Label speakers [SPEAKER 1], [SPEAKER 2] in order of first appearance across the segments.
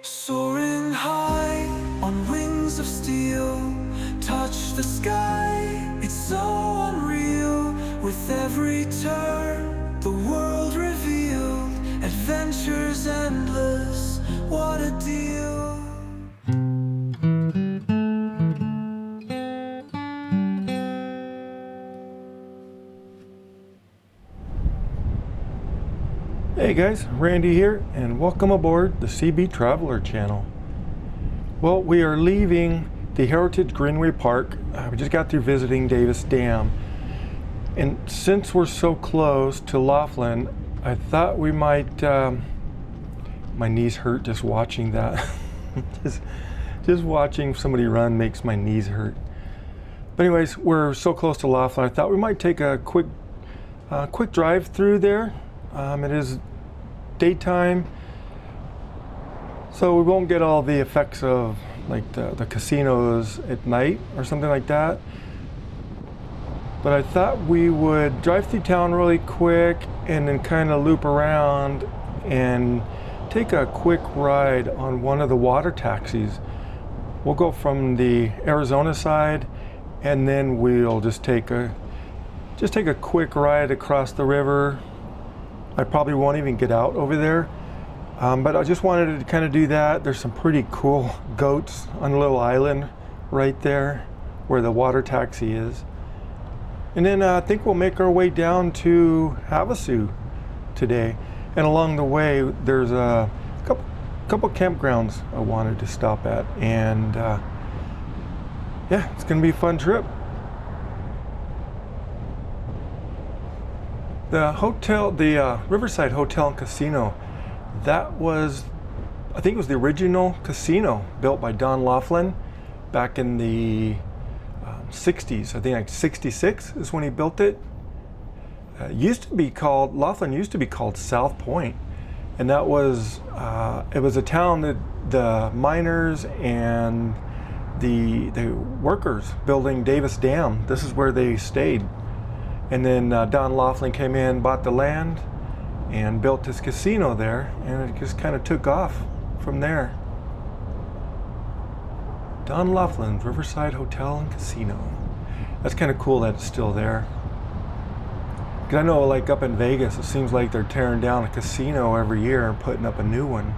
[SPEAKER 1] Soaring high on wings of steel, touch the sky, it's so unreal. With every turn, the world revealed, adventures endless, what a deal.
[SPEAKER 2] Hey guys, Randy here, and welcome aboard the Seabee Traveler channel. Well, we are leaving the Heritage Greenway Park. We just got through visiting Davis Dam, and since we're so close to Laughlin, I thought we might. My knees hurt just watching that. just watching somebody run makes my knees hurt. But anyways, we're so close to Laughlin, I thought we might take a quick drive through there. It is daytime, so we won't get all the effects of like the casinos at night or something like that. But I thought we would drive through town really quick and then kind of loop around and take a quick ride on one of the water taxis. We'll go from the Arizona side, and then we'll just take a quick ride across the river. I probably won't even get out over there, but I just wanted to kind of do that. There's some pretty cool goats on a little island right there where the water taxi is. And then I think we'll make our way down to Havasu today. And along the way, there's a couple campgrounds I wanted to stop at. And yeah, it's gonna be a fun trip. The hotel, the Riverside Hotel and Casino, that was, I think it was the original casino built by Don Laughlin back in the 60s. I think like 66 is when he built it. Laughlin used to be called South Point. And that was, it was a town that the miners and the workers building Davis Dam, this is where they stayed. And then Don Laughlin came in, bought the land, and built his casino there, and it just kind of took off from there. Don Laughlin's Riverside Hotel and Casino. That's kind of cool that it's still there. Because I know, like up in Vegas, it seems like they're tearing down a casino every year and putting up a new one.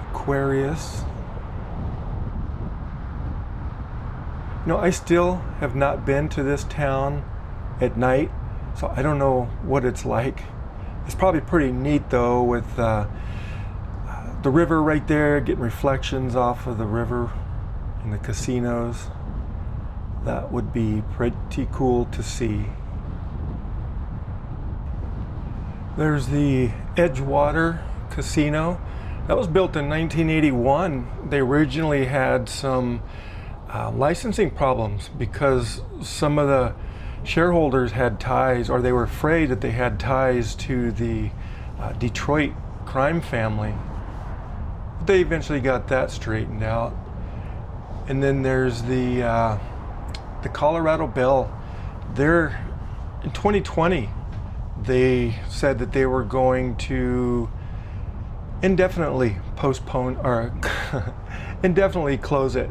[SPEAKER 2] Aquarius. You know, I still have not been to this town at night, so I don't know what it's like. It's probably pretty neat though, with the river right there, getting reflections off of the river and the casinos. That would be pretty cool to see. There's the Edgewater Casino. That was built in 1981. They originally had some licensing problems because some of the shareholders had ties, or they were afraid that they had ties to the Detroit crime family. But they eventually got that straightened out. And then there's the Colorado Bell. There, in 2020, they said that they were going to indefinitely postpone or indefinitely close it.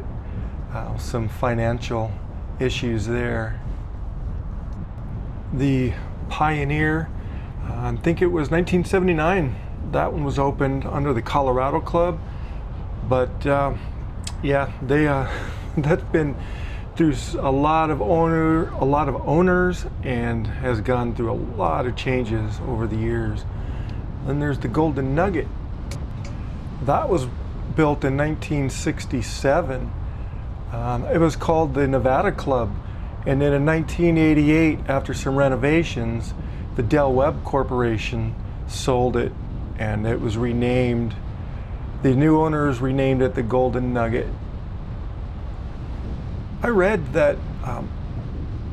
[SPEAKER 2] Some financial issues there. The Pioneer, I think it was 1979, that one was opened under the Colorado Club, but yeah, they that's been through a lot of owners and has gone through a lot of changes over the years. Then there's the Golden Nugget. That was built in 1967. It was called the Nevada Club. And then in 1988, after some renovations, the Del Webb Corporation sold it, and it was renamed, the new owners renamed it the Golden Nugget. I read that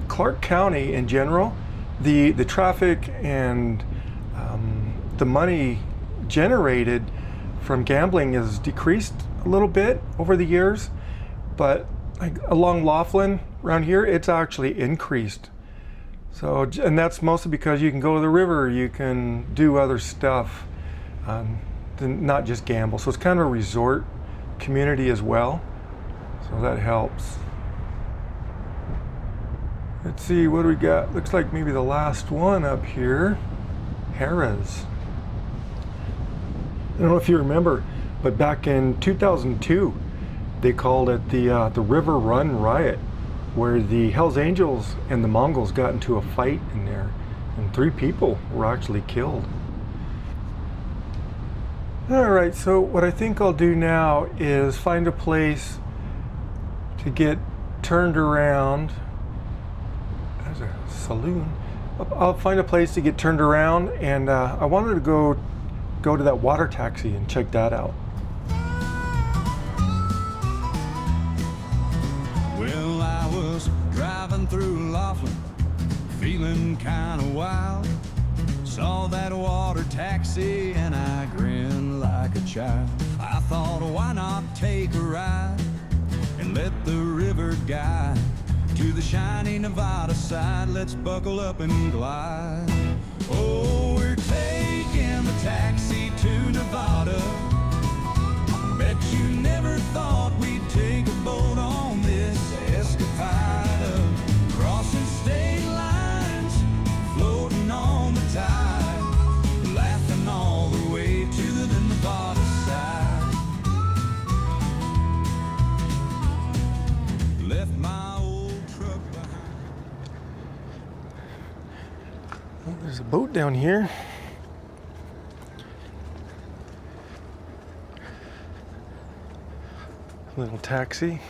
[SPEAKER 2] Clark County in general, the traffic and the money generated from gambling has decreased a little bit over the years, but like along Laughlin, around here, it's actually increased. So, and that's mostly because you can go to the river, you can do other stuff. not just gamble. So it's kind of a resort community as well. So that helps. Let's see, what do we got? Looks like maybe the last one up here. Harrah's. I don't know if you remember, but back in 2002, they called it the River Run Riot, where the Hells Angels and the Mongols got into a fight in there, and 3 people were actually killed. All right, so what I think I'll do now is find a place to get turned around. There's a saloon. I'll find a place to get turned around, and I wanted to go to that water taxi and check that out.
[SPEAKER 1] Well, I was driving through Laughlin, feeling kind of wild. Saw that water taxi and I grinned like a child. I thought, why not take a ride and let the river guide to the shiny Nevada side? Let's buckle up and glide. Oh, we're taking the taxi to Nevada. Bet you never thought we'd take a boat on this escapade. Crossing state lines, floating on the tide, laughing all the way to the Nevada side. Left my old truck behind.
[SPEAKER 2] Oh, there's a boat down here. Little taxi.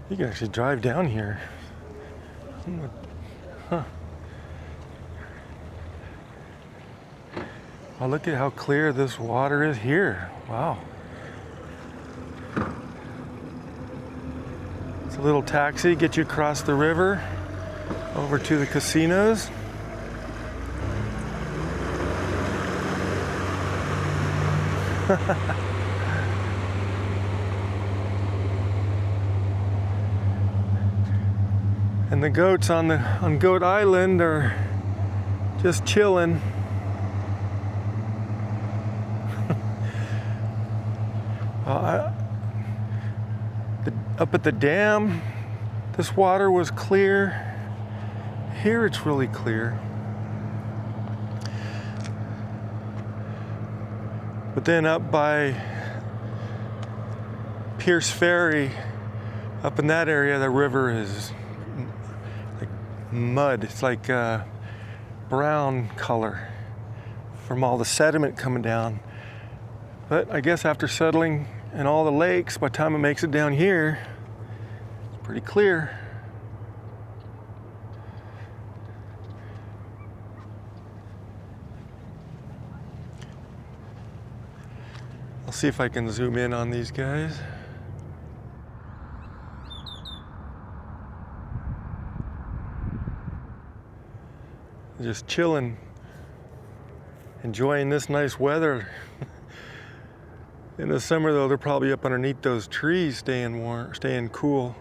[SPEAKER 2] You can actually drive down here. Huh. Oh, look at how clear this water is here. Wow. It's a little taxi, get you across the river over to the casinos. And the goats on Goat Island are just chilling. Up at the dam, this water was clear. Here it's really clear. But then up by Pierce Ferry, up in that area, the river is like mud. It's like brown color from all the sediment coming down. But I guess after settling in all the lakes, by the time it makes it down here, it's pretty clear. I'll see if I can zoom in on these guys. Just chilling, enjoying this nice weather. In the summer though, they're probably up underneath those trees staying warm, staying cool.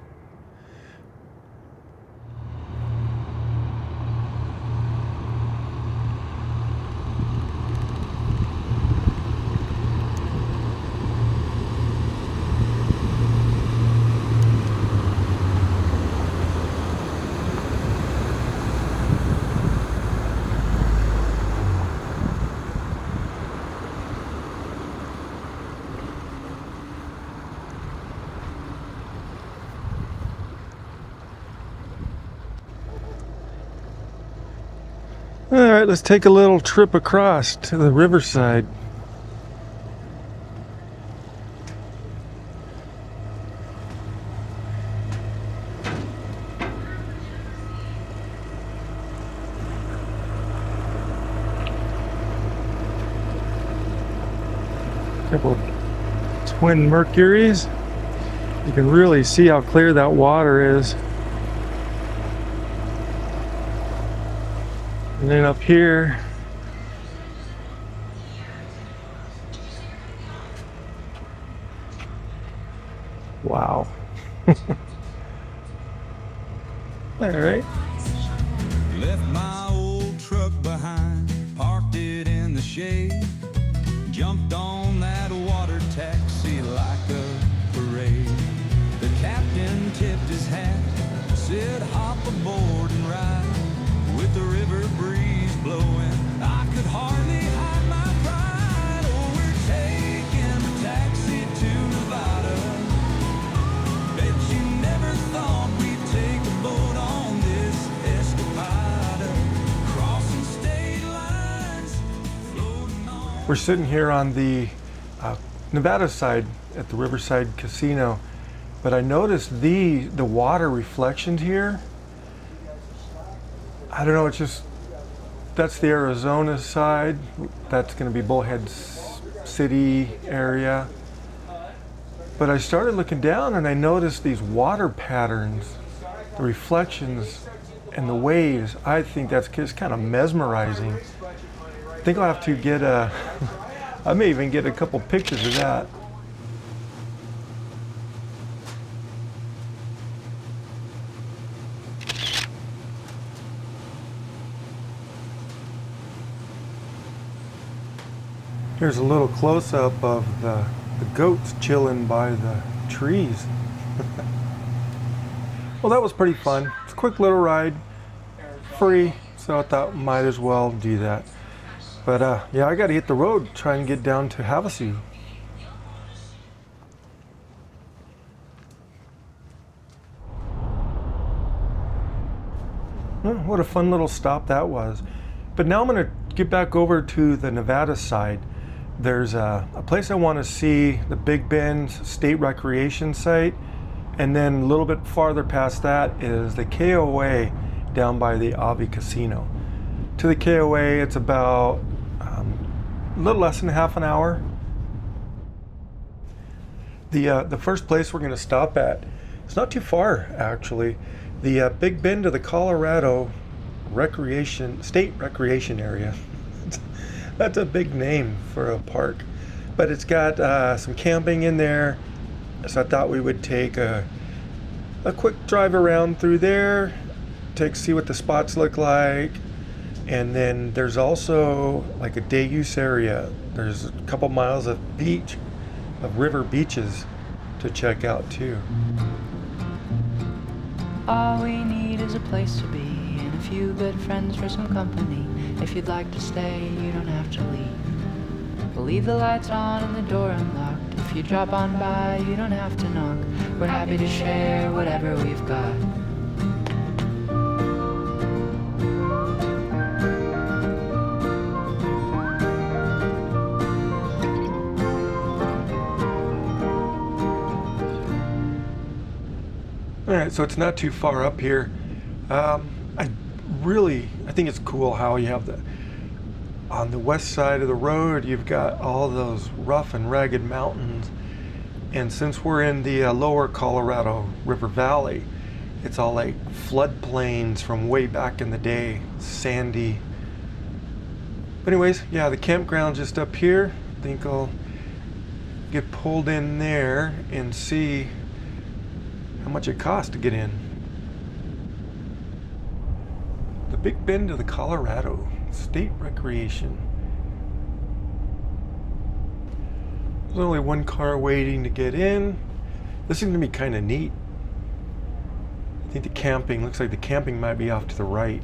[SPEAKER 2] All right, let's take a little trip across to the riverside. Couple twin Mercuries. You can really see how clear that water is. And then up here, wow. All right.
[SPEAKER 1] Left my old truck behind, parked it in the shade, jumped on that water taxi like a parade. The captain tipped his hat, said hop aboard and ride, with the river breeze blowing. I could hardly hide my pride. Oh, we're taking a taxi to Nevada. Bet you never thought we'd take a boat on this escapade, crossing state lines, floating on.
[SPEAKER 2] We're sitting here on the Nevada side at the Riverside Casino, but I noticed the water reflections here. I don't know, it's just, that's the Arizona side. That's going to be Bullhead City area. But I started looking down and I noticed these water patterns, the reflections and the waves. I think that's just kind of mesmerizing. I think I'll have to get I may even get a couple pictures of that. Here's a little close-up of the goats chilling by the trees. Well, that was pretty fun. It's a quick little ride, free, so I thought might as well do that. But yeah, I gotta hit the road, try and get down to Havasu. What a fun little stop that was. But now I'm gonna get back over to the Nevada side. There's a place I want to see, the Big Bend State Recreation Site, and then a little bit farther past that is the KOA down by the Aweigh Casino. To the KOA, it's about a little less than half an hour. The first place we're going to stop at, it's not too far actually, the Big Bend of the Colorado State Recreation Area. That's a big name for a park, but it's got some camping in there, so I thought we would take a quick drive around through there, see what the spots look like, and then there's also like a day use area. There's a couple miles of river beaches to check out too.
[SPEAKER 3] All we need is a place to be and a few good friends for some company. If you'd like to stay, you don't have to leave. We'll leave the lights on and the door unlocked. If you drop on by, you don't have to knock. We're happy to share whatever we've got.
[SPEAKER 2] All right, so it's not too far up here. I think it's cool how you have on the west side of the road, you've got all those rough and ragged mountains. And since we're in the lower Colorado River Valley, it's all like floodplains from way back in the day, sandy. But anyways, yeah, the campground's just up here. I think I'll get pulled in there and see how much it costs to get in. The Big Bend of the Colorado State Recreation. There's only one car waiting to get in. This is going to be kind of neat. I think looks like the camping might be off to the right.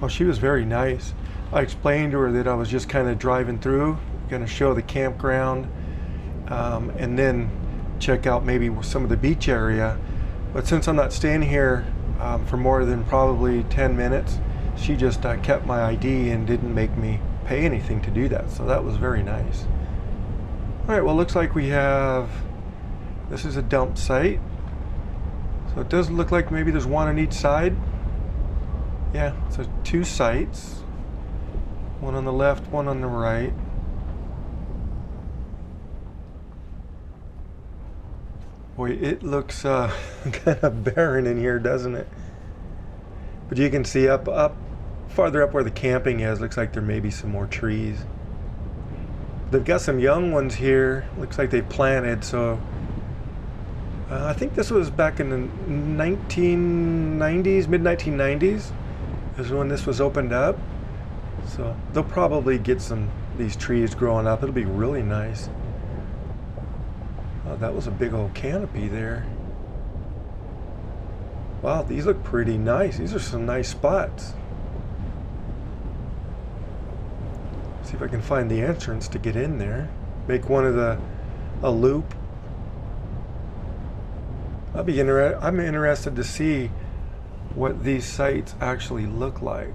[SPEAKER 2] Oh, she was very nice. I explained to her that I was just kind of driving through, going to show the campground, and then check out maybe some of the beach area. But since I'm not staying here for more than probably 10 minutes, she just kept my ID and didn't make me pay anything to do that. So that was very nice. All right, well, looks like this is a dump site. So it does look like maybe there's one on each side. Yeah, so 2 sites. One on the left, one on the right. Boy, it looks kind of barren in here, doesn't it? But you can see farther up where the camping is, looks like there may be some more trees. They've got some young ones here. Looks like they planted, so I think this was back in the 1990s, mid-1990s is when this was opened up. So they'll probably get these trees growing up. It'll be really nice. Oh, that was a big old canopy there. Wow, these look pretty nice. These are some nice spots. See if I can find the entrance to get in there. Make one of a loop. I'm interested to see what these sites actually look like.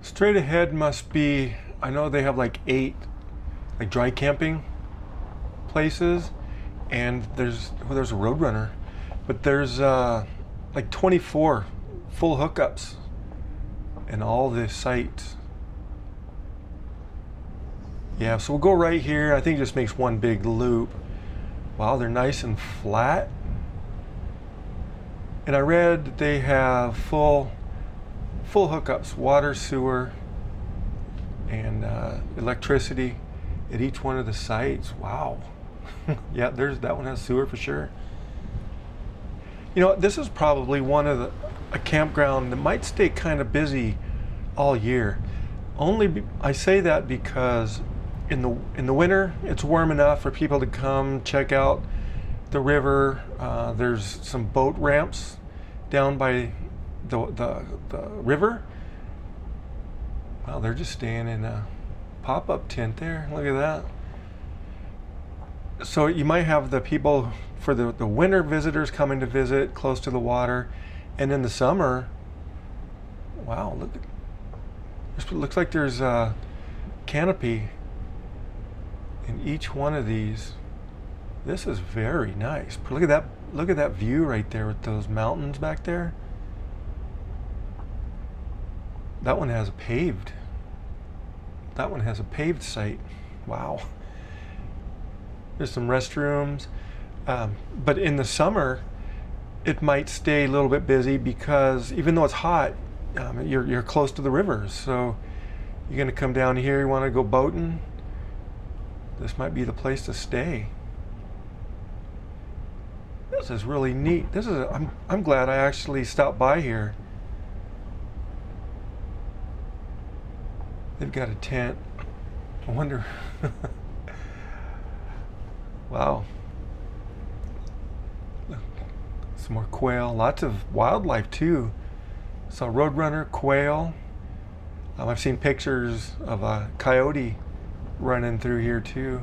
[SPEAKER 2] Straight ahead must be, I know they have like 8 like dry camping places, and there's a Roadrunner, but there's like 24 full hookups in all the sites. Yeah, so we'll go right here. I think it just makes one big loop. Wow, they're nice and flat. And I read that they have full hookups, water, sewer, and electricity at each one of the sites. Wow. Yeah, that one has sewer for sure. You know, this is probably one of a campground that might stay kind of busy all year. I say that because in the winter, it's warm enough for people to come check out the river. There's some boat ramps down by the river. Well, they're just staying in a pop-up tent there. Look at that. So you might have the people for the winter visitors coming to visit close to the water, and in the summer, wow, look, it looks like there's a canopy in each one of these. This is very nice. Look at that. Look at that view right there with those mountains back there. That one has a paved site. Wow. There's some restrooms. But in the summer, it might stay a little bit busy because even though it's hot, you're close to the rivers. So you're going to come down here, you want to go boating, this might be the place to stay. This is really neat. I'm glad I actually stopped by here. They've got a tent. I wonder. Wow. Some more quail. Lots of wildlife too. Saw Roadrunner, quail. I've seen pictures of a coyote running through here too.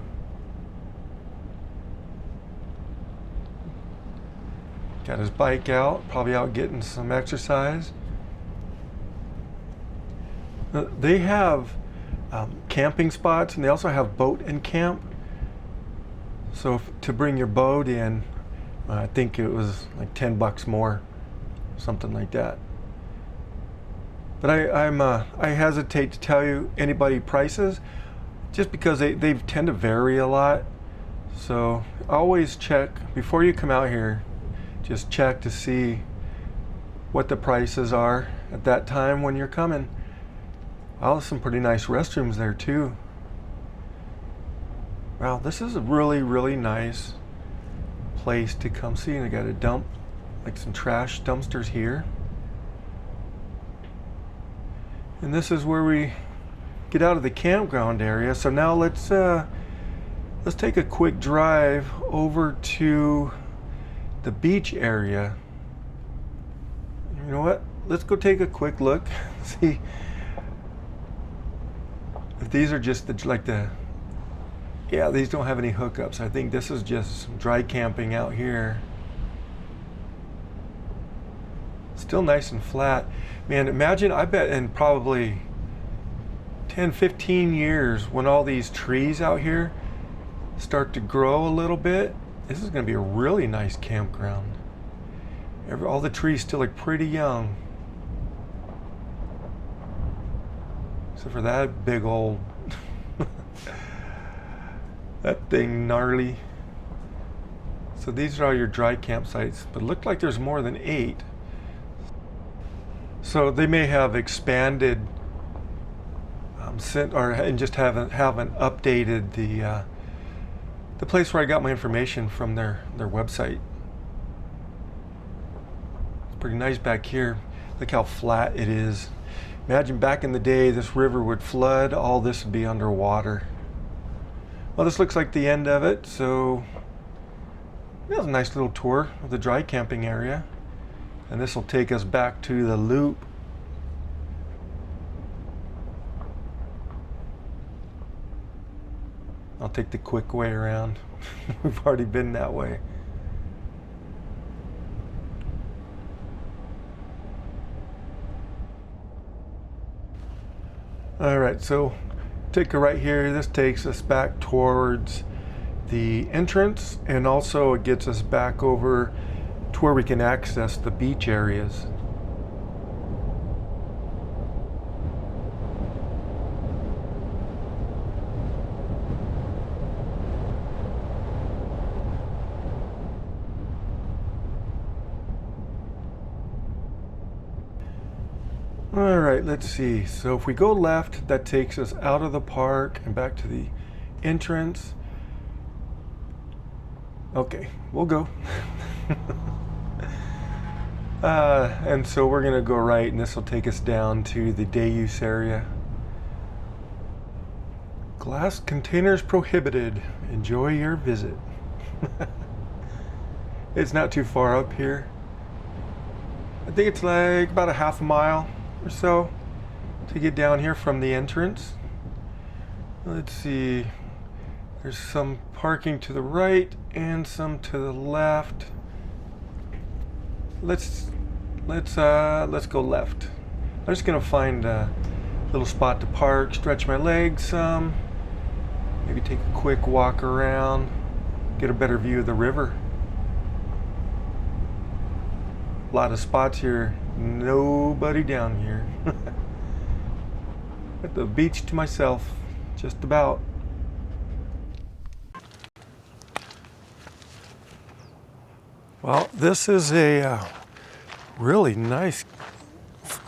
[SPEAKER 2] Got his bike out, probably out getting some exercise. They have camping spots, and they also have boat and camp. So to bring your boat in, I think it was like $10 more, something like that. But I hesitate to tell you anybody prices, just because they tend to vary a lot. So always check before you come out here. Just check to see what the prices are at that time when you're coming. Wow, there's some pretty nice restrooms there too. Wow, this is a really, really nice place to come see. And I got a dump, like some trash dumpsters here. And this is where we get out of the campground area. So now let's take a quick drive over to the beach area. You know what? Let's go take a quick look. See if these are just yeah, these don't have any hookups. I think this is just some dry camping out here. Still nice and flat. Man, imagine, I bet in probably 10, 15 years when all these trees out here start to grow a little bit, this is going to be a really nice campground. All the trees still look pretty young. Except for that big old, that thing gnarly. So these are all your dry campsites, but it looked like there's more than 8. So they may have expanded and just haven't updated the place where I got my information from their website. It's pretty nice back here. Look how flat it is. Imagine back in the day, this river would flood, all this would be underwater. Well, this looks like the end of it, so that was a nice little tour of the dry camping area. And this will take us back to the loop. I'll take the quick way around. We've already been that way. All right, so take a right here. This takes us back towards the entrance, and also it gets us back over to where we can access the beach areas. All right, let's see. So if we go left, that takes us out of the park and back to the entrance. Okay, we'll go. And so we're gonna go right, and this will take us down to the day use area. Glass containers prohibited. Enjoy your visit. It's not too far up here. I think it's like about a half a mile or so to get down here from the entrance. Let's see. There's some parking to the right and some to the left. Let's go left. I'm just gonna find a little spot to park, stretch my legs some, maybe take a quick walk around, get a better view of the river. A lot of spots here, nobody down here. At the beach to myself, just about. Well, this is a really nice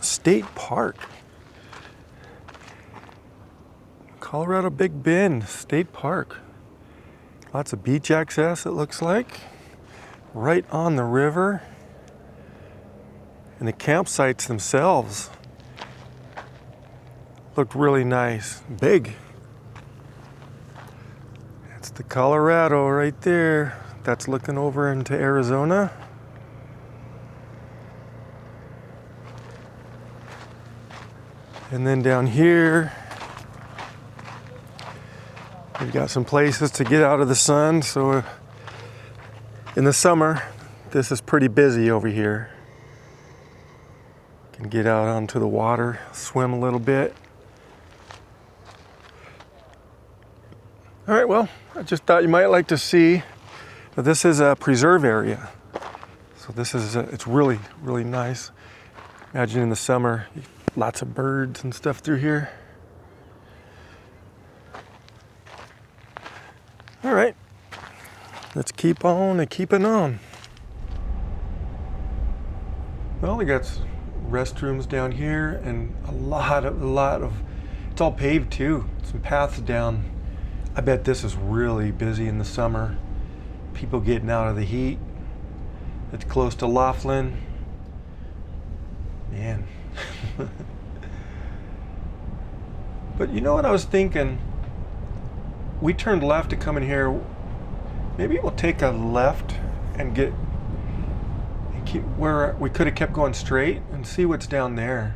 [SPEAKER 2] state park. Colorado Big Bend State Park. Lots of beach access, it looks like. Right on the river. And the campsites themselves look really nice, big. That's the Colorado right there. That's looking over into Arizona. And then down here, we've got some places to get out of the sun. So in the summer, this is pretty busy over here. Can get out onto the water, swim a little bit. All right, well, I just thought you might like to see that this is a preserve area. So this is, it's really, really nice. Imagine in the summer, lots of birds and stuff through here. All right, let's keep on and keeping on. Well, we got restrooms down here and a lot of, it's all paved too. Some paths down. I bet this is really busy in the summer. People getting out of the heat. It's close to Laughlin. Man. But you know what I was thinking? We turned left to come in here. Maybe we'll take a left and keep where we could have kept going straight and see what's down there.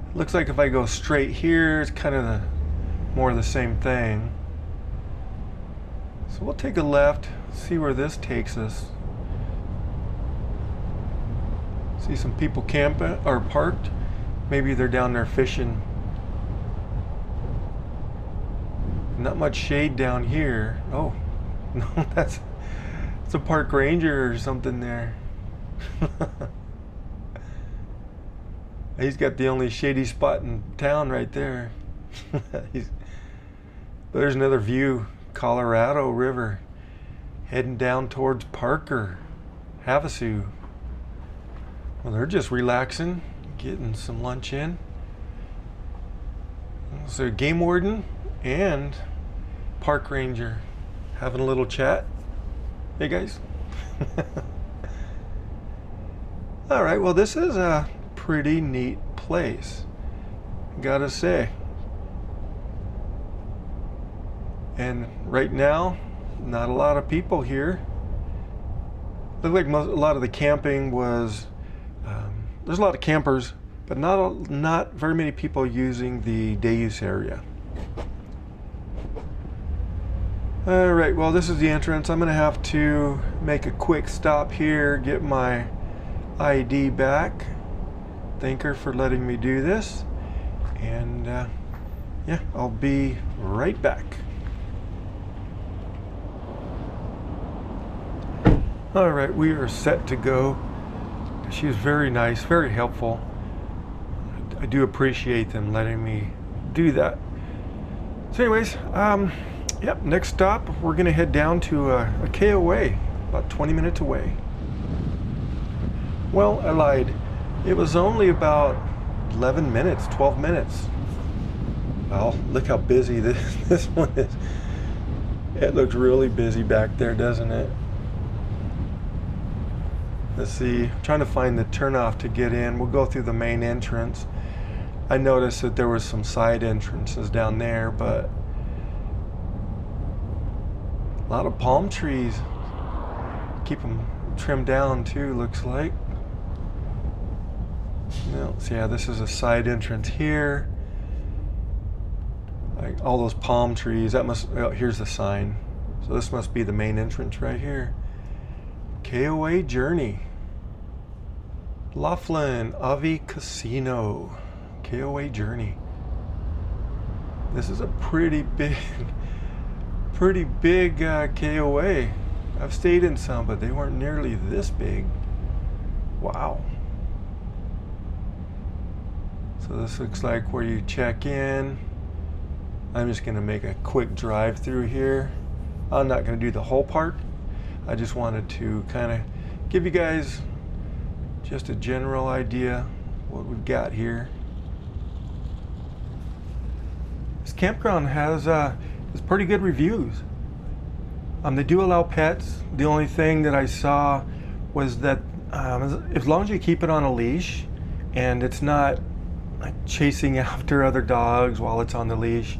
[SPEAKER 2] It looks like if I go straight here, it's kind of more of the same thing. So we'll take a left, see where this takes us. See some people camping or parked. Maybe they're down there fishing. Not much shade down here. Oh, no, it's a park ranger or something there. He's got the only shady spot in town right there. But there's another view. Colorado River heading down towards Parker, Havasu. Well, they're just relaxing, getting some lunch in. So game warden and park ranger having a little chat. Hey guys. All right, well, this is a pretty neat place, gotta say. And right now, not a lot of people here. Looked like a lot of the camping was, there's a lot of campers, but not very many people using the day use area. All right, well, this is the entrance. I'm gonna have to make a quick stop here, get my ID back. Thank her for letting me do this. And yeah, I'll be right back. All right, we are set to go. She was very nice, very helpful. I do appreciate them letting me do that. So anyways, yep, next stop, we're gonna head down to a KOA, about 20 minutes away. Well, I lied. It was only about 11 minutes, 12 minutes. Well, look how busy this one is. It looks really busy back there, doesn't it? Let's see, I'm trying to find the turnoff to get in. We'll go through the main entrance. I noticed that there was some side entrances down there, but a lot of palm trees. Keep them trimmed down too, looks like. No, so yeah, this is a side entrance here. Like all those palm trees, that must, oh, here's the sign. So this must be the main entrance right here. KOA Journey. Laughlin Aweigh Casino. KOA Journey. This is a pretty big KOA. I've stayed in some, but they weren't nearly this big. Wow. So this looks like where you check in. I'm just gonna make a quick drive through here. I'm not gonna do the whole park. I just wanted to kind of give you guys just a general idea what we've got here. This campground has pretty good reviews. They do allow pets. The only thing that I saw was that as long as you keep it on a leash and it's not like chasing after other dogs while it's on the leash,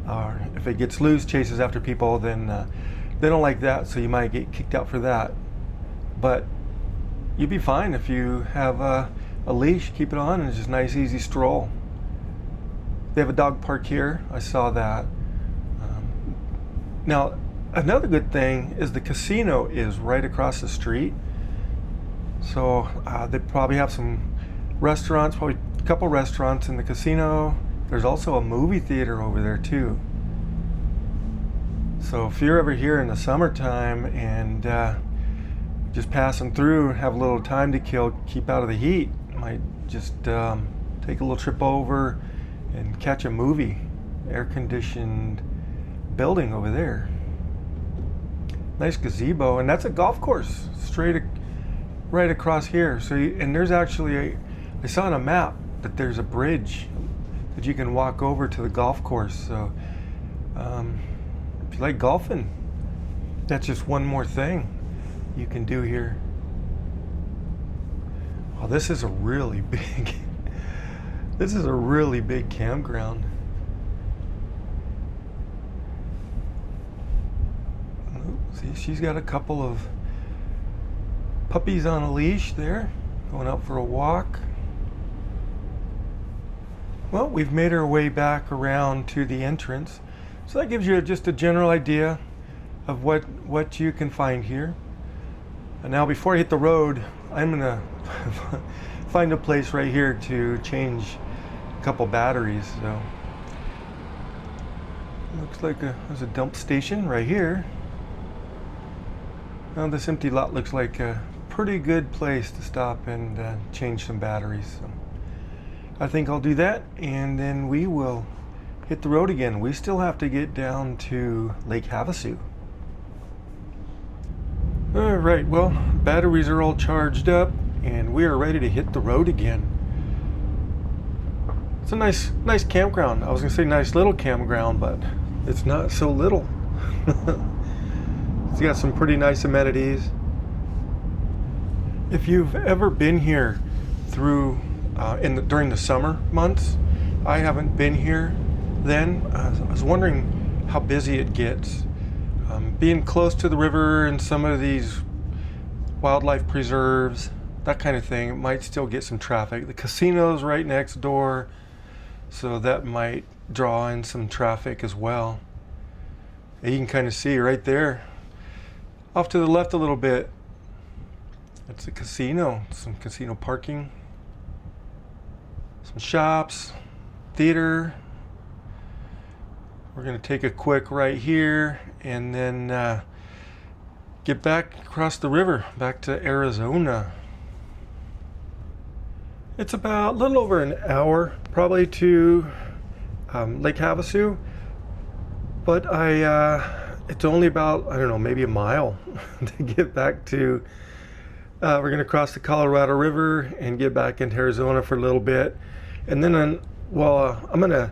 [SPEAKER 2] or if it gets loose, chases after people, then they don't like that, so you might get kicked out for that. But you'd be fine if you have a leash, keep it on, and it's just a nice, easy stroll. They have a dog park here. I saw that. Now, another good thing is the casino is right across the street. So they probably have some restaurants, probably a couple restaurants in the casino. There's also a movie theater over there too. So if you're ever here in the summertime and just passing through, have a little time to kill, keep out of the heat, might just take a little trip over and catch a movie. Air-conditioned building over there. Nice gazebo, and that's a golf course right across here. So and there's actually I saw on a map that there's a bridge that you can walk over to the golf course. So if you like golfing, that's just one more thing you can do here. Oh, this is a really big this is a really big campground. See, she's got a couple of puppies on a leash there, going out for a walk. Well, we've made our way back around to the entrance. So that gives you just a general idea of what you can find here. And now before I hit the road, I'm gonna find a place right here to change a couple batteries. So looks like there's a dump station right here. Now this empty lot looks like a pretty good place to stop and change some batteries. So I think I'll do that, and then we will hit the road again. We still have to get down to Lake Havasu. All right, well, batteries are all charged up, and we are ready to hit the road again. It's a nice campground. I was gonna say nice little campground, but it's not so little. It's got some pretty nice amenities. If you've ever been here through during the summer months, I haven't been here then. I was wondering how busy it gets. Being close to the river and some of these wildlife preserves, that kind of thing, it might still get some traffic. The casino's right next door, so that might draw in some traffic as well. And you can kind of see right there, off to the left a little bit, that's a casino, some casino parking, some shops, theater. We're going to take a quick right here and then get back across the river, back to Arizona. It's about a little over an hour, probably, to Lake Havasu, but it's only about, I don't know, maybe a mile to get back to. We're going to cross the Colorado River and get back into Arizona for a little bit, and then I'm going to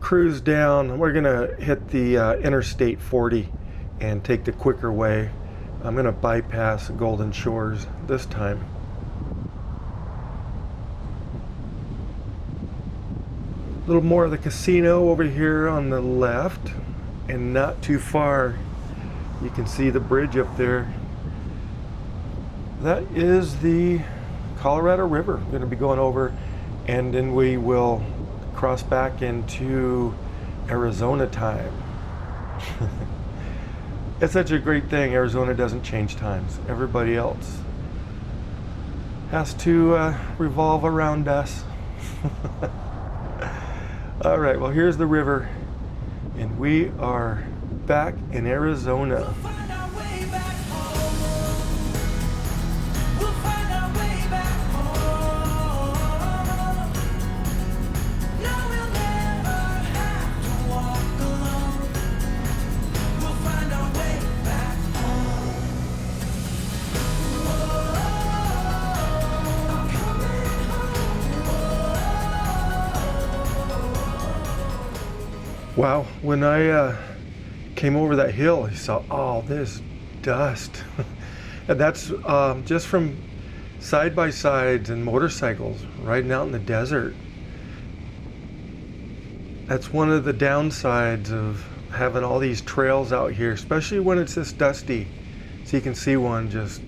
[SPEAKER 2] cruise down. We're going to hit the Interstate 40 and take the quicker way. I'm going to bypass Golden Shores this time. A little more of the casino over here on the left, and not too far you can see the bridge up there. That is the Colorado River. We're going to be going over, and then we will cross back into Arizona time. It's such a great thing. Arizona doesn't change times. Everybody else has to revolve around us. All right, well, here's the river, and we are back in Arizona. Wow, when I came over that hill, I saw all this dust. And that's just from side-by-sides and motorcycles riding out in the desert. That's one of the downsides of having all these trails out here, especially when it's this dusty. So you can see one just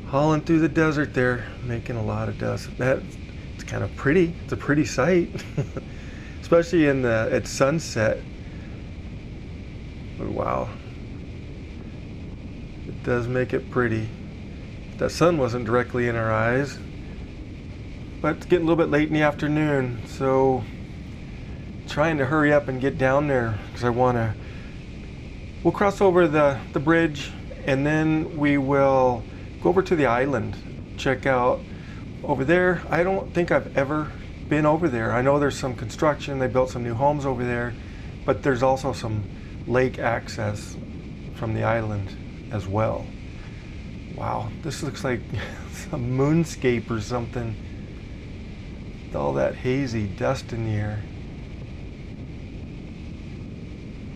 [SPEAKER 2] hauling through the desert there, making a lot of dust. It's kind of pretty. It's a pretty sight. Especially at sunset. But wow, it does make it pretty. That sun wasn't directly in our eyes, but it's getting a little bit late in the afternoon, so trying to hurry up and get down there because we'll cross over the bridge, and then we will go over to the island, check out over there. I don't think I've ever been over there. I know there's some construction. They built some new homes over there, but there's also some lake access from the island as well. Wow, this looks like some moonscape or something. With all that hazy dust in the air.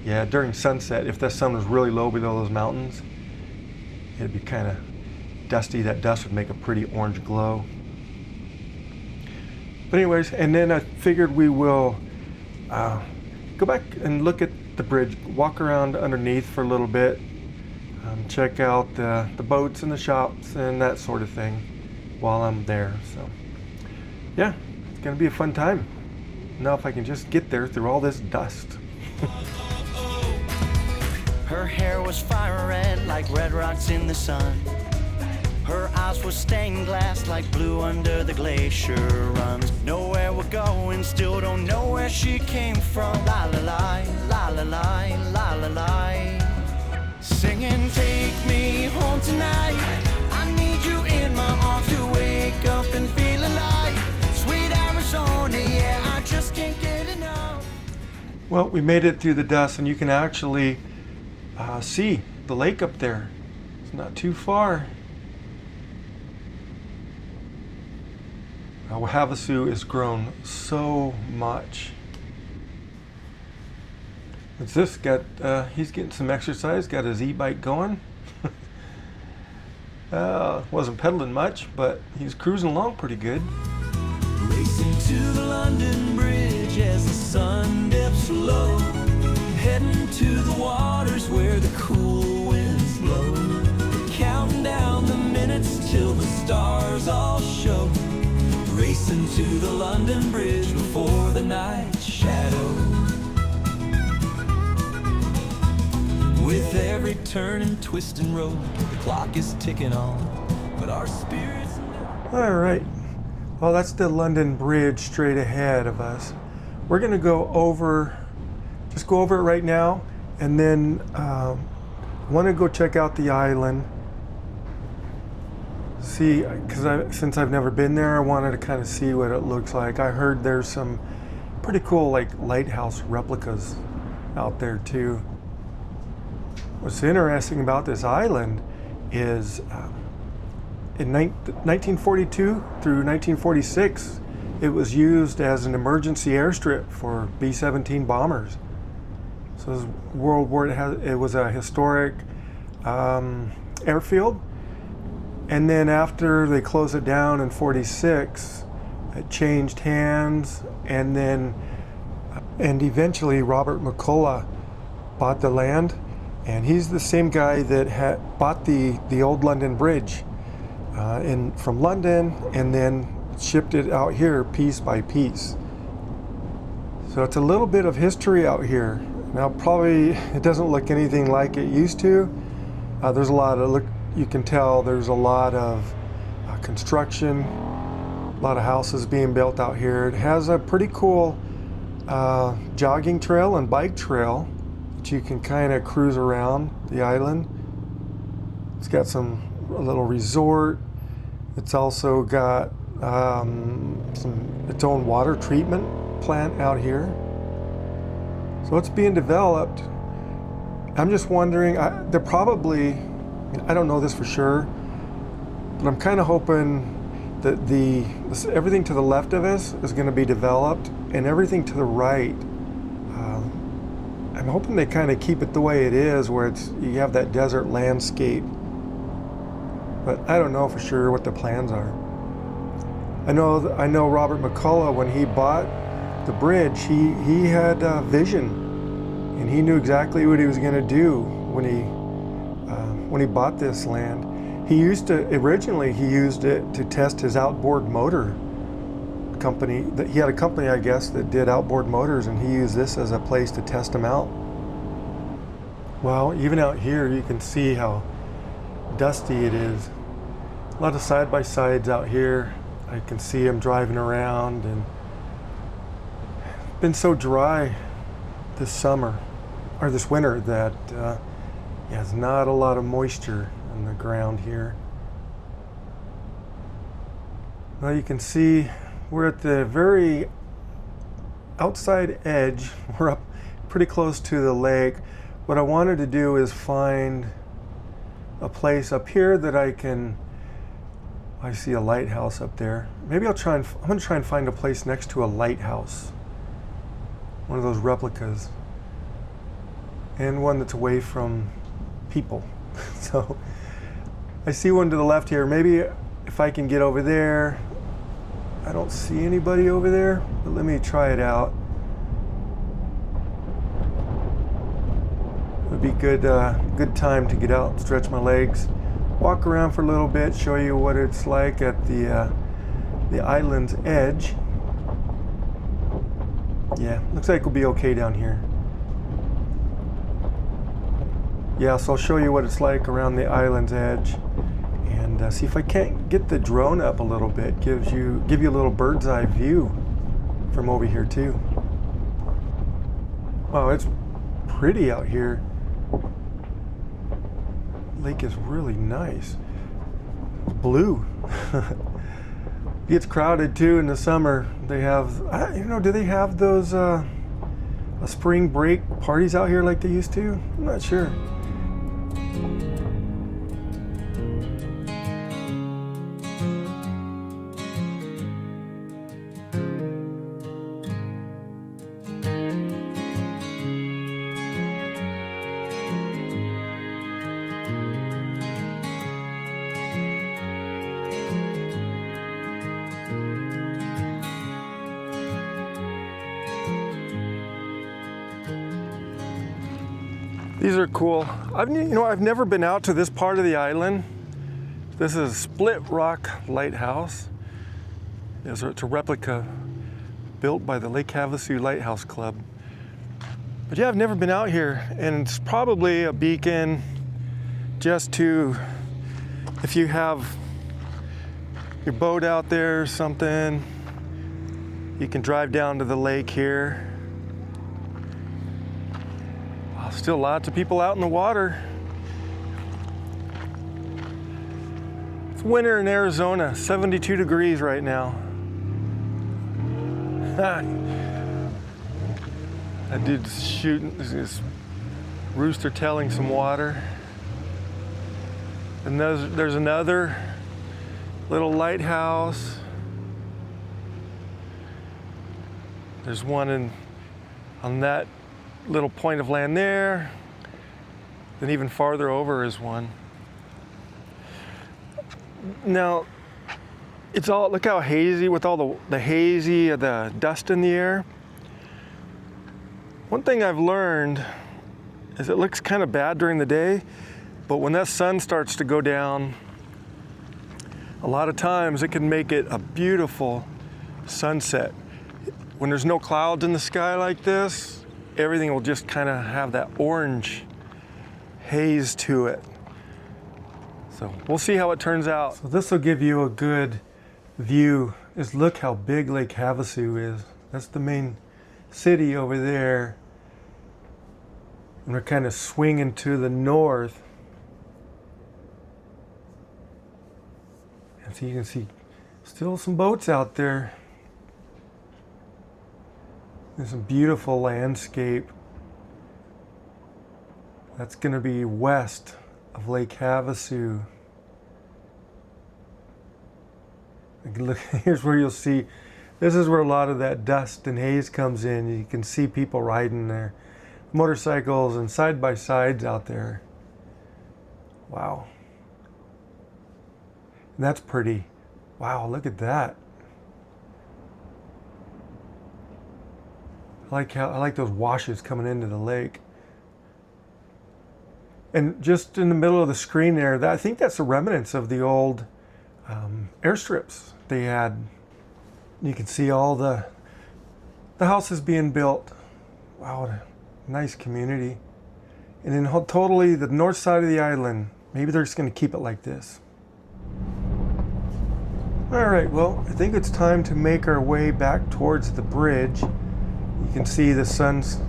[SPEAKER 2] Yeah, during sunset, if the sun was really low below those mountains, it'd be kind of dusty. That dust would make a pretty orange glow. But anyways, and then I figured we will go back and look at the bridge, walk around underneath for a little bit, check out the boats and the shops and that sort of thing while I'm there. So yeah, it's gonna be a fun time. Now if I can just get there through all this dust.
[SPEAKER 4] Her hair was fire red like red rocks in the sun. Her eyes were stained glass like blue under the glacier runs. Nowhere we're going, still don't know where she came from. La la la, la la la, la la la. Singing, take me home tonight. I need you in my arms to wake up and feel alive. Sweet Arizona, yeah, I just can't get enough.
[SPEAKER 2] Well, we made it through the dust, and you can actually see the lake up there. It's not too far. Havasu has grown so much. What's this? He's getting some exercise, got his e-bike going. Wasn't pedaling much, but he's cruising along pretty good.
[SPEAKER 1] Racing to the London Bridge as the sun dips low, heading to the waters where the cool winds blow, counting down the minutes till the stars all show, racing to the London Bridge before the night shadow. With every turn and twist and road, the clock is ticking on, but our spirits...
[SPEAKER 2] All right. Well, that's the London Bridge straight ahead of us. We're going to go over it right now, and then I want to go check out the island. See, because since I've never been there, I wanted to kind of see what it looks like. I heard there's some pretty cool like lighthouse replicas out there too. What's interesting about this island is in 1942 through 1946, it was used as an emergency airstrip for B-17 bombers. So it was World War. It was a historic airfield, and then after they closed it down in '46, it changed hands, and eventually Robert McCullough bought the land. And he's the same guy that had bought the old London Bridge from London, and then shipped it out here piece by piece. So it's a little bit of history out here. Now probably it doesn't look anything like it used to. There's a lot of, you can tell there's a lot of construction, a lot of houses being built out here. It has a pretty cool jogging trail and bike trail. You can kind of cruise around the island. It's got a little resort. It's also got its own water treatment plant out here. So it's being developed. I'm just wondering, they're probably, I don't know this for sure, but I'm kind of hoping that everything to the left of us is going to be developed, and everything to the right, I'm hoping they kind of keep it the way it is, where you have that desert landscape. But I don't know for sure what the plans are. I know Robert McCullough, when he bought the bridge, he had a vision, and he knew exactly what he was going to do when he bought this land. Originally he used it to test his outboard motor company. He had a company, I guess, that did outboard motors, and he used this as a place to test them out. Well, even out here you can see how dusty it is. A lot of side-by-sides out here. I can see them driving around, and it's been so dry this winter that there's not a lot of moisture in the ground here. Well, you can see we're at the very outside edge. We're up pretty close to the lake. What I wanted to do is find a place up here that I see a lighthouse up there. Maybe I'm going to try and find a place next to a lighthouse. One of those replicas. And one that's away from people. So I see one to the left here. Maybe if I can get over there. I don't see anybody over there, but let me try it out. It would be good time to get out, stretch my legs, walk around for a little bit, show you what it's like at the island's edge. Yeah, looks like we'll be okay down here. Yeah, so I'll show you what it's like around the island's edge. And see if I can't get the drone up a little bit. Give you a little bird's eye view from over here too. Wow, it's pretty out here. Lake is really nice. It's blue. It gets crowded too in the summer. They have, do they have those spring break parties out here like they used to? I'm not sure. These are cool. I've never been out to this part of the island. This is Split Rock Lighthouse. It's a replica built by the Lake Havasu Lighthouse Club. But yeah, I've never been out here, and it's probably a beacon just to, if you have your boat out there or something, you can drive down to the lake here. Still lots of people out in the water. It's winter in Arizona, 72 degrees right now. That dude's shooting, this rooster tailing some water. And there's another little lighthouse. There's one on that little point of land there. Then even farther over is one. Now, it's all, look how hazy with all the dust in the air. One thing I've learned is it looks kind of bad during the day, but when that sun starts to go down, a lot of times it can make it a beautiful sunset. When there's no clouds in the sky like this, everything will just kind of have that orange haze to it. So we'll see how it turns out. So this will give you a good view. Just look how big Lake Havasu is. That's the main city over there. And we're kind of swinging to the north. And so you can see still some boats out there. There's some beautiful landscape. That's going to be west of Lake Havasu. Look, here's where you'll see, this is where a lot of that dust and haze comes in. You can see people riding their motorcycles and side-by-sides out there. Wow. And that's pretty. Wow, look at that. I like those washes coming into the lake. And just in the middle of the screen there, I think that's the remnants of the old airstrips they had. You can see all the houses being built. Wow, what a nice community. And then totally the north side of the island, maybe they're just going to keep it like this. All right, well, I think it's time to make our way back towards the bridge. You can see the sun's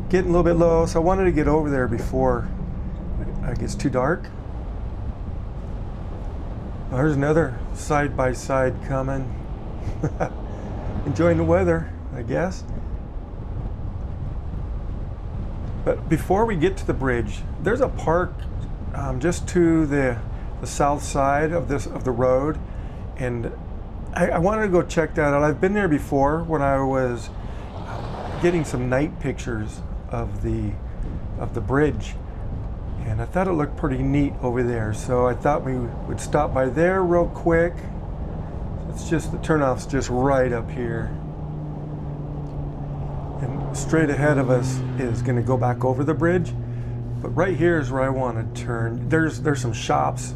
[SPEAKER 2] getting a little bit low, so I wanted to get over there before it gets too dark. Well, there's another side-by-side coming. Enjoying the weather, I guess. But before we get to the bridge, there's a park just to the south side of the road, and I wanted to go check that out. I've been there before when I was getting some night pictures of the bridge, and I thought it looked pretty neat over there, so I thought we would stop by there real quick. It's just the turnoff's just right up here, and straight ahead of us is going to go back over the bridge, but right here is where I want to turn. There's some shops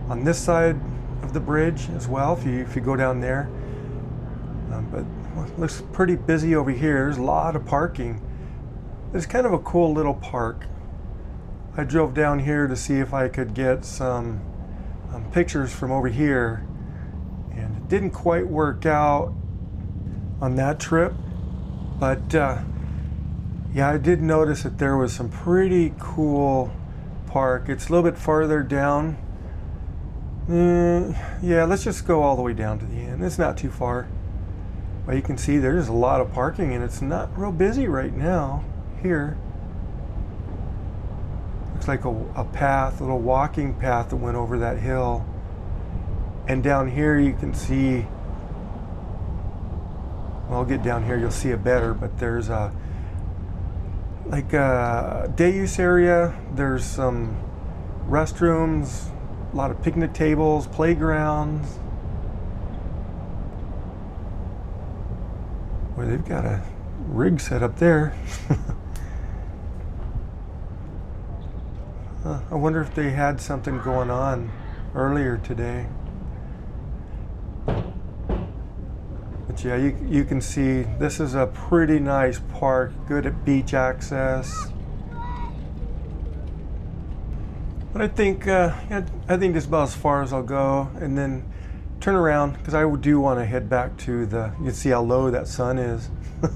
[SPEAKER 2] on this side of the bridge as well if you go down there, but it looks pretty busy over here. There's a lot of parking. It's kind of a cool little park. I drove down here to see if I could get some pictures from over here, and it didn't quite work out on that trip, but yeah, I did notice that there was some pretty cool park. It's a little bit farther down. Yeah, let's just go all the way down to the end. It's not too far. But you can see there's a lot of parking, and it's not real busy right now here. Looks like a path, a little walking path that went over that hill. And down here you can see, well, I'll get down here, you'll see it better, but there's a day use area. There's some restrooms, a lot of picnic tables, playgrounds. Boy, they've got a rig set up there. I wonder if they had something going on earlier today. But yeah, you can see this is a pretty nice park, good at beach access. But I think that's about as far as I'll go, and then turn around because I do want to head back to you can see how low that sun is. I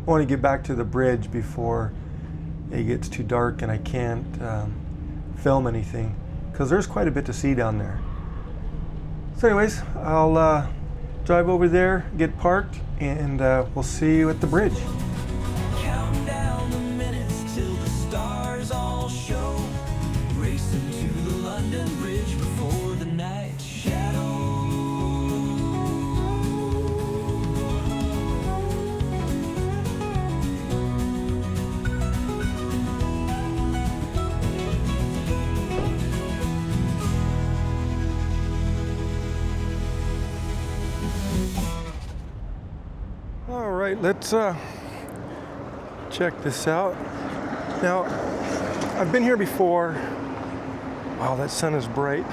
[SPEAKER 2] want to get back to the bridge before it gets too dark and I can't film anything because there's quite a bit to see down there. So anyways, I'll drive over there, get parked, and we'll see you at the bridge.
[SPEAKER 1] Counting down the minutes till the stars all show. Racing to the London Bridge before the night shadow.
[SPEAKER 2] All right, let's check this out. Now, I've been here before. Wow, that sun is bright.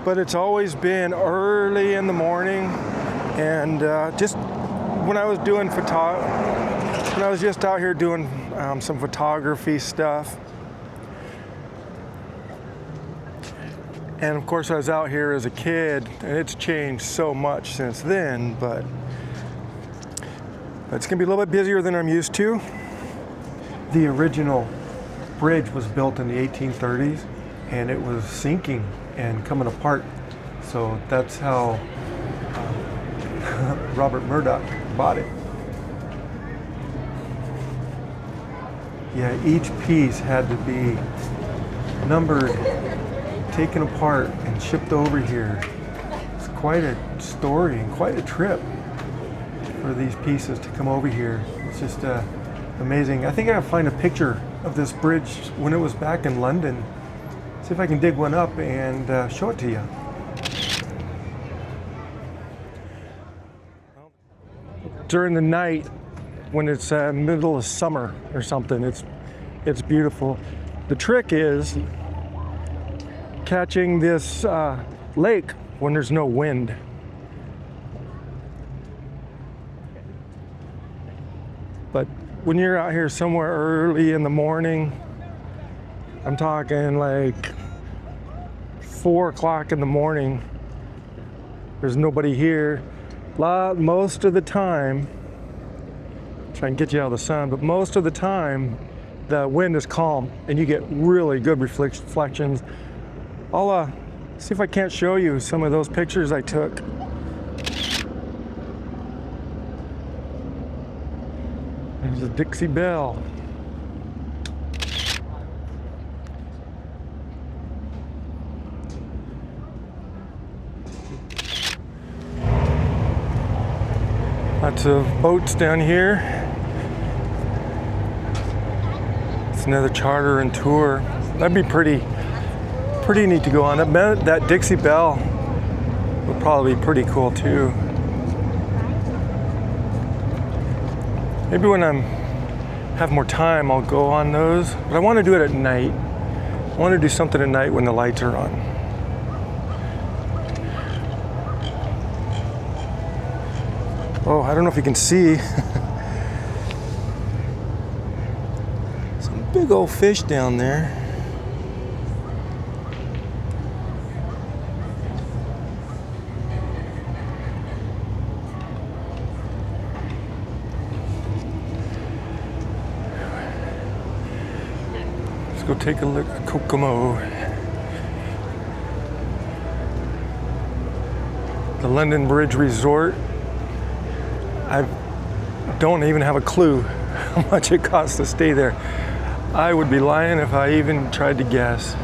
[SPEAKER 2] But it's always been early in the morning, and just when I was doing when I was just out here doing some photography stuff. And of course, I was out here as a kid, and it's changed so much since then, but it's gonna be a little bit busier than I'm used to. The original bridge was built in the 1830s, and it was sinking and coming apart. So that's how Robert Murdoch bought it. Yeah, each piece had to be numbered, taken apart, and shipped over here. It's quite a story and quite a trip for these pieces to come over here. It's just amazing. I think I gotta find a picture of this bridge when it was back in London. See if I can dig one up and show it to you. During the night, when it's middle of summer or something, it's beautiful. The trick is catching this lake when there's no wind. But when you're out here somewhere early in the morning, I'm talking like 4 o'clock in the morning, there's nobody here. Most of the time, try and get you out of the sun, but most of the time, the wind is calm and you get really good reflections. I'll see if I can't show you some of those pictures I took. There's a Dixie Belle. Lots of boats down here. It's another charter and tour. That'd be pretty neat to go on. That Dixie Belle would probably be pretty cool too. Maybe when I have more time, I'll go on those. But I want to do it at night. I want to do something at night when the lights are on. Oh, I don't know if you can see. Some big old fish down there. Let's go take a look at Kokomo. The London Bridge Resort. I don't even have a clue how much it costs to stay there. I would be lying if I even tried to guess.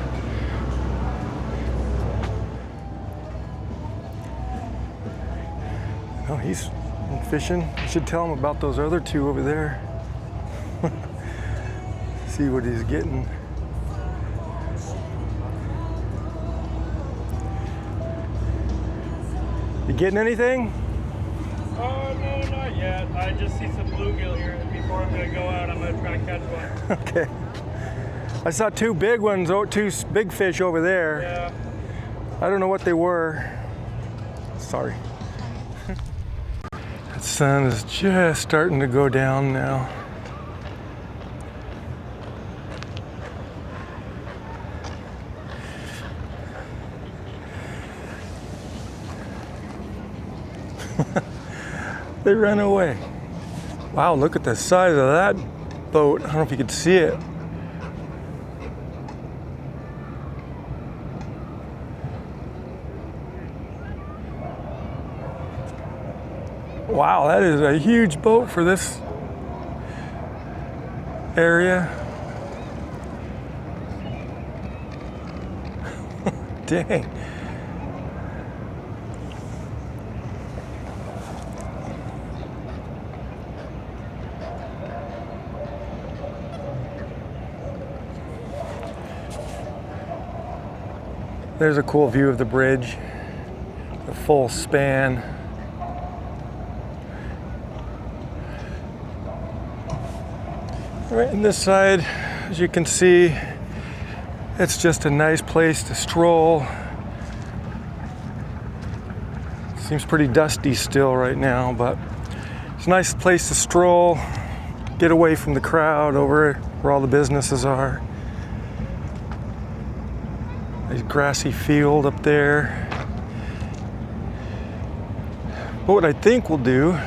[SPEAKER 2] Oh, he's fishing. I should tell him about those other two over there. See what he's getting. You getting anything?
[SPEAKER 5] Oh, no, not yet. I just see some bluegill here. Before I'm going to go out, I'm going to try to catch one.
[SPEAKER 2] Okay. I saw two big ones, two big fish over there.
[SPEAKER 5] Yeah.
[SPEAKER 2] I don't know what they were. Sorry. The sun is just starting to go down now. They ran away. Wow, look at the size of that boat. I don't know if you could see it. Wow, that is a huge boat for this area. Dang. There's a cool view of the bridge, the full span. Right on this side, as you can see, it's just a nice place to stroll. Seems pretty dusty still right now, but it's a nice place to stroll, get away from the crowd over where all the businesses are. Nice grassy field up there. But what I think we'll do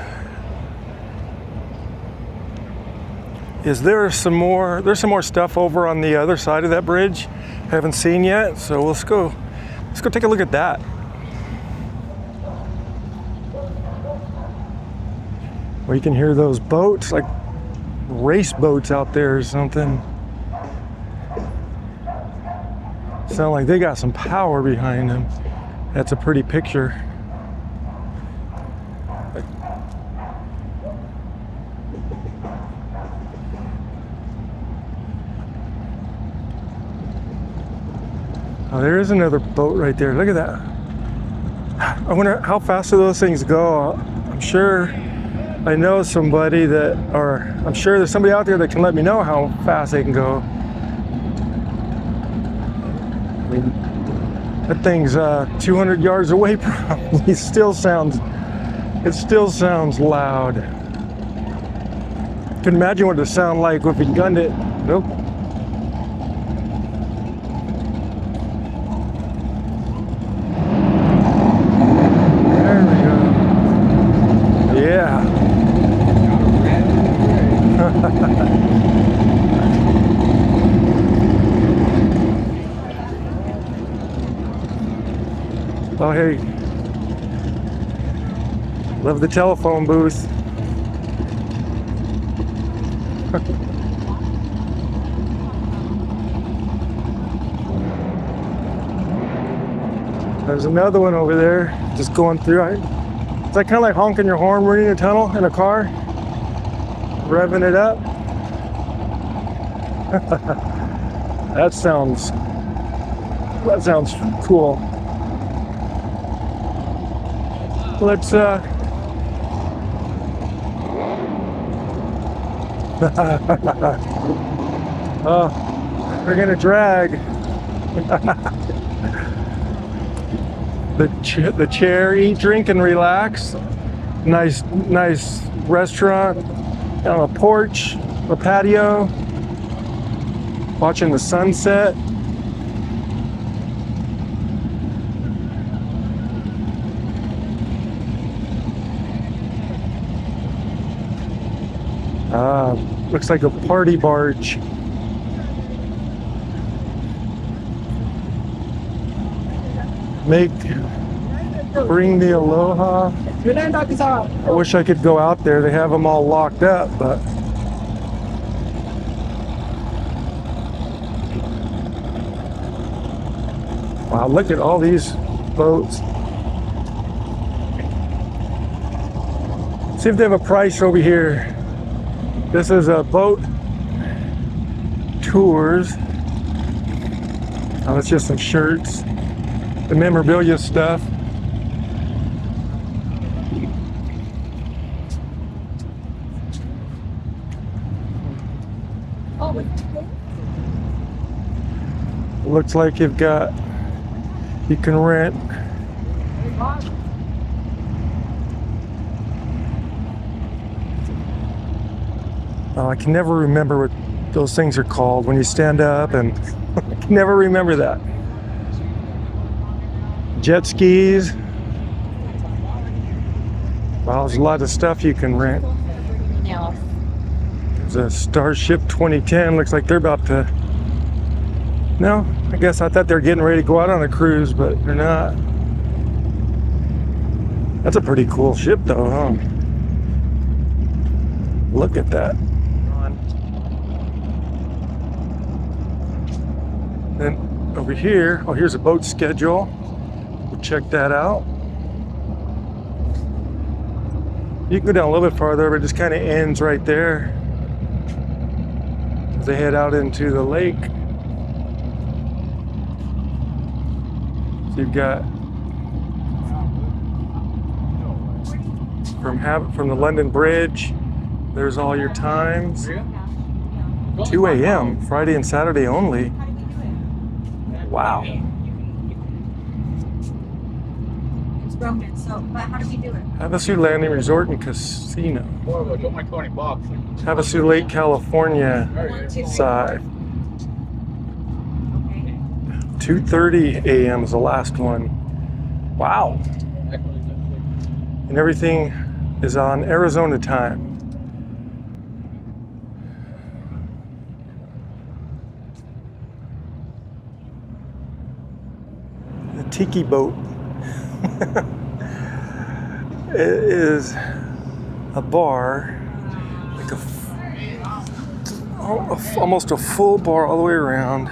[SPEAKER 2] is there's some more stuff over on the other side of that bridge I haven't seen yet, so let's go take a look at that. Well, you can hear those boats, like race boats out there or something. Sound like they got some power behind them. That's a pretty picture. Oh, there is another boat right there. Look at that. I wonder how fast do those things go? I'm sure I know somebody that, or I'm sure there's somebody out there that can let me know how fast they can go. I mean, that thing's 200 yards away probably. It still sounds loud. Can imagine what it would sound like if we gunned it. Nope. There we go. Yeah. Oh, hey. Love the telephone booth. There's another one over there, just going through. It's like kind of like honking your horn running a tunnel in a car, revving it up. That sounds cool. Let's oh, we're gonna drag the chair, eat, drink, and relax. Nice restaurant on a porch, a patio, watching the sunset. Looks like a party barge. Bring the Aloha. I wish I could go out there. They have them all locked up, but wow, look at all these boats. See if they have a price over here. This is a boat tours. Oh, it's just some shirts, the memorabilia stuff. Looks like you can rent. Oh, I can never remember what those things are called when you stand up, and I can never remember that. Jet skis. Wow, there's a lot of stuff you can rent. There's a Starship 2010. Looks like they're about to... No, I guess I thought they were getting ready to go out on a cruise, but they're not. That's a pretty cool ship though, huh? Look at that. Then over here, oh, here's a boat schedule. We'll check that out. You can go down a little bit farther, but it just kind of ends right there as they head out into the lake. So you've got from the London Bridge, there's all your times. 2 a.m. Friday and Saturday only. Wow.
[SPEAKER 6] It's broken, so, but how do we do it?
[SPEAKER 2] Havasu Landing Resort and Casino.
[SPEAKER 5] Boy, don't make 20 bucks.
[SPEAKER 2] Havasu Lake, California side.
[SPEAKER 6] Okay.
[SPEAKER 2] 2:30 a.m. is the last one. Wow. And everything is on Arizona time. The tiki boat. It is a bar, like almost a full bar all the way around.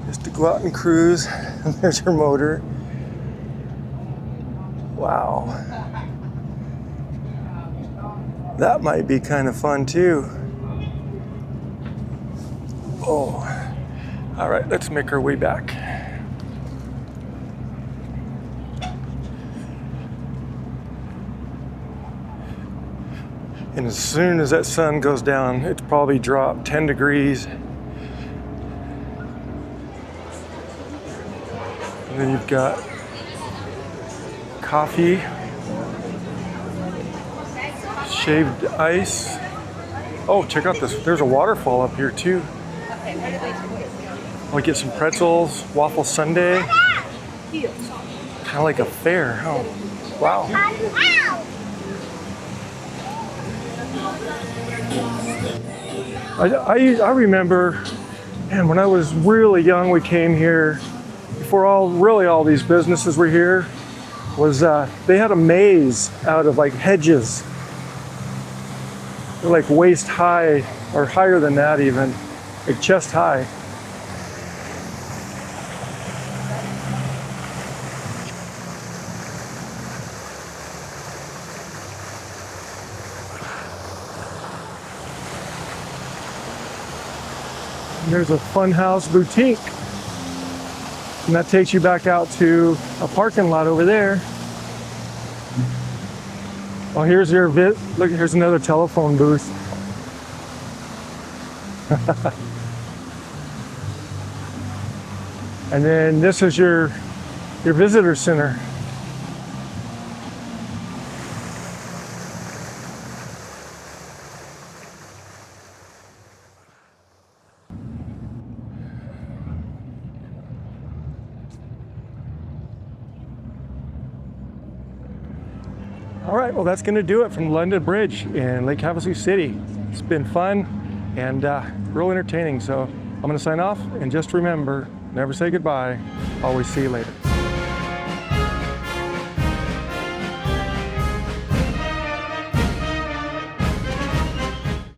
[SPEAKER 2] Just to go out and cruise. And there's your motor. Wow. That might be kind of fun too. Oh. All right, let's make our way back. And as soon as that sun goes down, it's probably dropped 10 degrees. And then you've got coffee, shaved ice. Oh, check out this. There's a waterfall up here too. I'll get some pretzels, waffle sundae. Kind of like a fair. Oh, wow. I remember, man, when I was really young, we came here, before all these businesses were here, was they had a maze out of like hedges. They're like waist high, or higher than that even, like chest high. There's a Funhouse Boutique, and that takes you back out to a parking lot over there. Oh, here's your look, here's another telephone booth. And then this is your visitor center. All right, well, that's going to do it from London Bridge in Lake Havasu City. It's been fun and real entertaining. So I'm going to sign off, and just remember, never say goodbye. Always see you later.